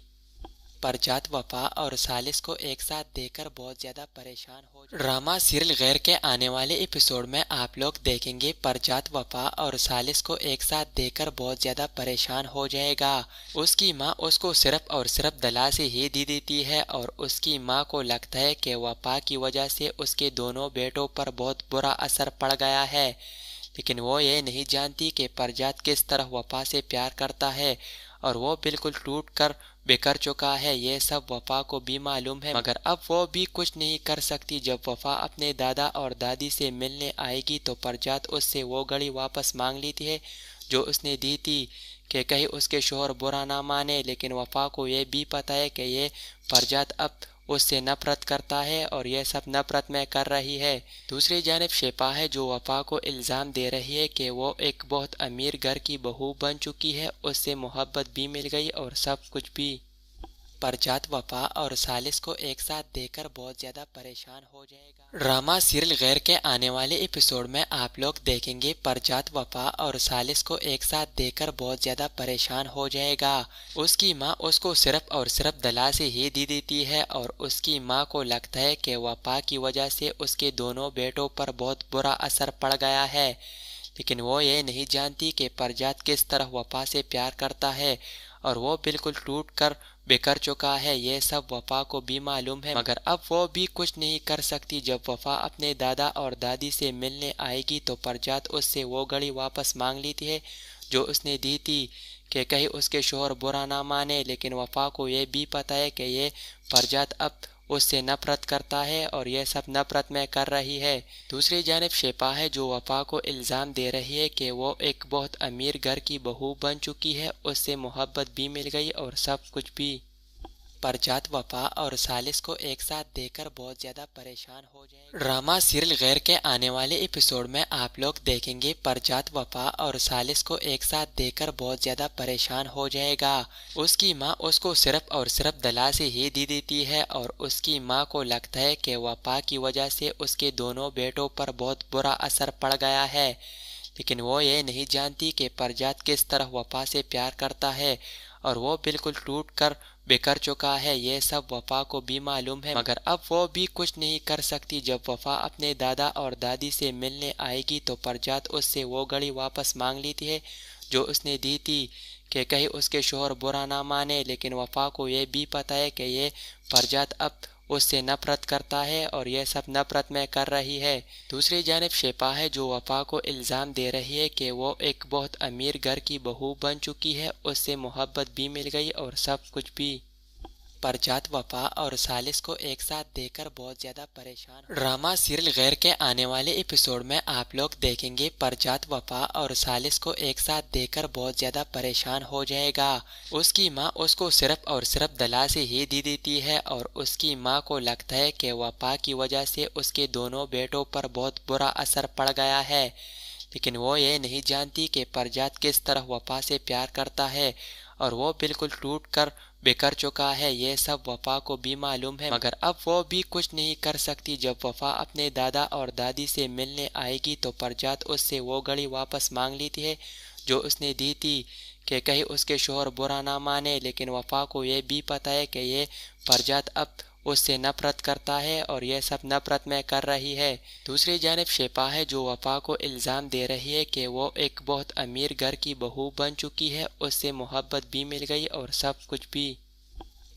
परजात वफा और सालिस को एक साथ देखकर बहुत ज़्यादा परेशान हो जाएगा। ड्रामा सीरियल गैर के आने वाले एपिसोड में आप लोग देखेंगे परजात वफा और सालिस को एक साथ देखकर बहुत ज़्यादा परेशान हो जाएगा। उसकी माँ उसको सिर्फ और सिर्फ दलासी ही दी देती है और उसकी माँ को लगता है कि वफा की वजह से उसके दोनों बेटों पर बहुत बुरा असर पड़ गया है, लेकिन वो ये नहीं जानती कि परजात किस तरह वफा से प्यार करता है और वो बिल्कुल टूट कर बिखर चुका है। ये सब वफा को भी मालूम है, मगर अब वो भी कुछ नहीं कर सकती। जब वफा अपने दादा और दादी से मिलने आएगी तो परजात उससे वो घड़ी वापस मांग लेती है जो उसने दी थी कि कहीं उसके शोहर बुरा ना माने, लेकिन वफा को ये भी पता है कि ये परजात अब उससे नफरत करता है और यह सब नफरत में कर रही है। दूसरी जानिब शिफा है जो वफा को इल्ज़ाम दे रही है कि वो एक बहुत अमीर घर की बहू बन चुकी है, उससे मोहब्बत भी मिल गई और सब कुछ भी। परजात वफा और सालिस को एक साथ देखकर बहुत ज़्यादा परेशान हो जाएगा। ड्रामा सीरियल गैर के आने वाले एपिसोड में आप लोग देखेंगे परजात वफा और सालिस को एक साथ देखकर बहुत ज़्यादा परेशान हो जाएगा। उसकी माँ उसको सिर्फ और सिर्फ दलासी ही दी देती है और उसकी माँ को लगता है कि वफा की वजह से उसके दोनों बेटों पर बहुत बुरा असर पड़ गया है, लेकिन वो ये नहीं जानती कि परजात किस तरह वफा से प्यार करता है और वो बिल्कुल टूट कर बिखर चुका है। ये सब वफा को भी मालूम है, मगर अब वो भी कुछ नहीं कर सकती। जब वफा अपने दादा और दादी से मिलने आएगी तो परजात उससे वो घड़ी वापस मांग लेती है जो उसने दी थी कि कहीं उसके शोहर बुरा ना माने, लेकिन वफा को ये भी पता है कि ये परजात अब उससे नफरत करता है और ये सब नफरत में कर रही है। दूसरी जानिब शिफा है जो वफा को इल्ज़ाम दे रही है कि वो एक बहुत अमीर घर की बहू बन चुकी है, उससे मोहब्बत भी मिल गई और सब कुछ भी। परजात वफा और सालिस को एक साथ देखकर बहुत ज़्यादा परेशान हो जाएगी। ड्रामा सीरियल गैर के आने वाले एपिसोड में आप लोग देखेंगे परजात वफा और सालिस को एक साथ देखकर बहुत ज़्यादा परेशान हो जाएगा। उसकी माँ उसको सिर्फ और सिर्फ दला से ही दी देती है और उसकी माँ को लगता है कि वफा की वजह से उसके दोनों बेटों पर बहुत बुरा असर पड़ गया है, लेकिन वो ये नहीं जानती कि परजात किस तरह वफा से प्यार करता है और वो बिल्कुल टूट कर बिखर चुका है। ये सब वफा को भी मालूम है, मगर अब वो भी कुछ नहीं कर सकती। जब वफा अपने दादा और दादी से मिलने आएगी तो परजात उससे वो घड़ी वापस मांग लेती है जो उसने दी थी कि कहीं उसके शोहर बुरा ना माने, लेकिन वफा को ये भी पता है कि ये परजात अब उससे नफरत करता है और यह सब नफरत में कर रही है। दूसरी जानिब शिफा है जो वफा को इल्ज़ाम दे रही है कि वो एक बहुत अमीर घर की बहू बन चुकी है, उससे मोहब्बत भी मिल गई और सब कुछ भी। परजात वफा और सालिस को एक साथ देखकर बहुत ज़्यादा परेशान। ड्रामा सीरियल गैर के आने वाले एपिसोड में आप लोग देखेंगे परजात वफा और सालिस को एक साथ देखकर बहुत ज़्यादा परेशान हो जाएगा। उसकी माँ उसको सिर्फ और सिर्फ दला से ही दी देती है और उसकी माँ को लगता है कि वफा की वजह से उसके दोनों बेटों पर बहुत बुरा असर पड़ गया है, लेकिन वो ये नहीं जानती कि परजात किस तरह वफा से प्यार करता है और वो बिल्कुल टूट कर बिखर चुका है। ये सब वफा को भी मालूम है, मगर अब वो भी कुछ नहीं कर सकती। जब वफा अपने दादा और दादी से मिलने आएगी तो परजात उससे वो घड़ी वापस मांग लेती है जो उसने दी थी कि कहीं उसके शोहर बुरा ना माने, लेकिन वफा को ये भी पता है कि ये परजात अब उससे नफरत करता है और यह सब नफरत में कर रही है। दूसरी जानिब शिफा है जो वफा को इल्ज़ाम दे रही है कि वो एक बहुत अमीर घर की बहू बन चुकी है, उससे मोहब्बत भी मिल गई और सब कुछ भी।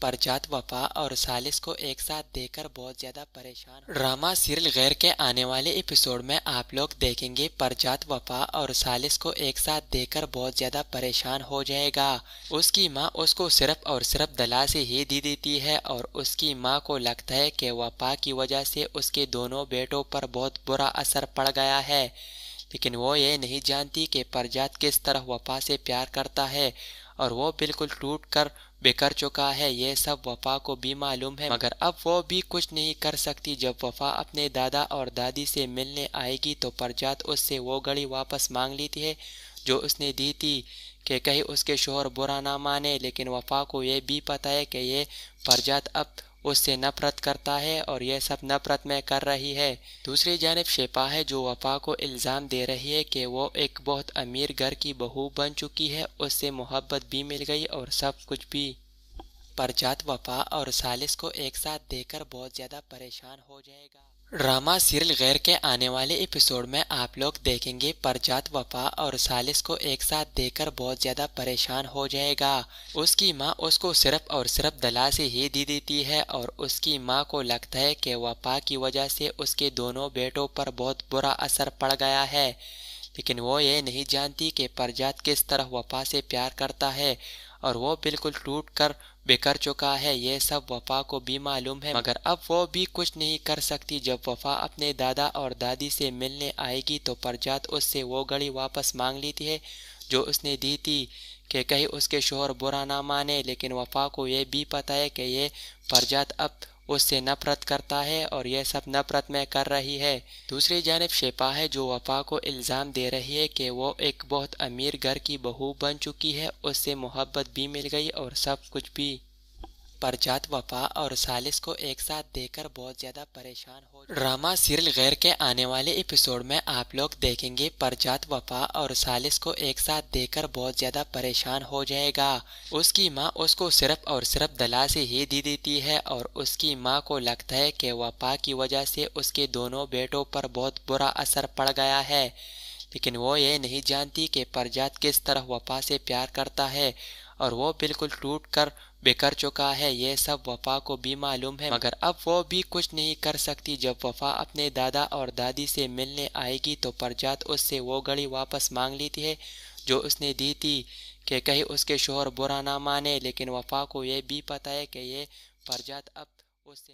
परजात वफा और सालिस को एक साथ देखकर बहुत ज़्यादा परेशान। ड्रामा सीरियल गैर के आने वाले एपिसोड में आप लोग देखेंगे परजात वफा और सालिस को एक साथ देखकर बहुत ज़्यादा परेशान हो जाएगा। उसकी माँ उसको सिर्फ और सिर्फ दला से ही दी देती है और उसकी माँ को लगता है कि वफा की वजह से उसके दोनों बेटों पर बहुत बुरा असर पड़ गया है, लेकिन वो ये नहीं जानती कि परजात किस तरह वफा से प्यार करता है और वो बिल्कुल टूट कर बिखर चुका है। ये सब वफा को भी मालूम है, मगर अब वो भी कुछ नहीं कर सकती। जब वफा अपने दादा और दादी से मिलने आएगी तो परजात उससे वो घड़ी वापस मांग लेती है जो उसने दी थी कि कहीं उसके शोहर बुरा ना माने, लेकिन वफा को ये भी पता है कि ये परजात अब उससे नफरत करता है और यह सब नफरत में कर रही है। दूसरी जानिब शिफा है जो वफा को इल्ज़ाम दे रही है कि वो एक बहुत अमीर घर की बहू बन चुकी है, उससे मोहब्बत भी मिल गई और सब कुछ भी। परजात वफा और सालिस को एक साथ देखकर बहुत ज़्यादा परेशान हो जाएगा। ड्रामा सीरियल गैर के आने वाले एपिसोड में आप लोग देखेंगे परजात वफा और सालिस को एक साथ देखकर बहुत ज़्यादा परेशान हो जाएगा। उसकी माँ उसको सिर्फ और सिर्फ दला से ही दी देती है और उसकी माँ को लगता है कि वफा की वजह से उसके दोनों बेटों पर बहुत बुरा असर पड़ गया है, लेकिन वो ये नहीं जानती कि परजात किस तरह वफा से प्यार करता है और वो बिल्कुल टूट कर बिखर चुका है। ये सब वफा को भी मालूम है, मगर अब वो भी कुछ नहीं कर सकती। जब वफा अपने दादा और दादी से मिलने आएगी तो परजात उससे वो घड़ी वापस मांग लेती है जो उसने दी थी कि कहीं उसके शोहर बुरा ना माने, लेकिन वफा को ये भी पता है कि ये परजात अब उससे नफरत करता है और यह सब नफरत में कर रही है। दूसरी जानिब शिफा है जो वफा को इल्ज़ाम दे रही है कि वो एक बहुत अमीर घर की बहू बन चुकी है, उससे मोहब्बत भी मिल गई और सब कुछ भी। परजात वफा और सालिस को एक साथ देखकर बहुत ज़्यादा परेशान हो। ड्रामा सीरियल गैर के आने वाले एपिसोड में आप लोग देखेंगे परजात वफा और सालिस को एक साथ देखकर बहुत ज़्यादा परेशान हो जाएगा। उसकी माँ उसको सिर्फ और सिर्फ दला से ही दी देती है और उसकी माँ को लगता है कि वफा की वजह से उसके दोनों बेटों पर बहुत बुरा असर पड़ गया है, लेकिन वो ये नहीं जानती कि परजात किस तरह वफा से प्यार करता है और वो बिल्कुल टूट कर बिखर चुका है। ये सब वफा को भी मालूम है, मगर अब वो भी कुछ नहीं कर सकती। जब वफा अपने दादा और दादी से मिलने आएगी तो परजात उससे वो घड़ी वापस मांग लेती है जो उसने दी थी कि कहीं उसके शोहर बुरा ना माने, लेकिन वफा को ये भी पता है कि ये परजात अब उससे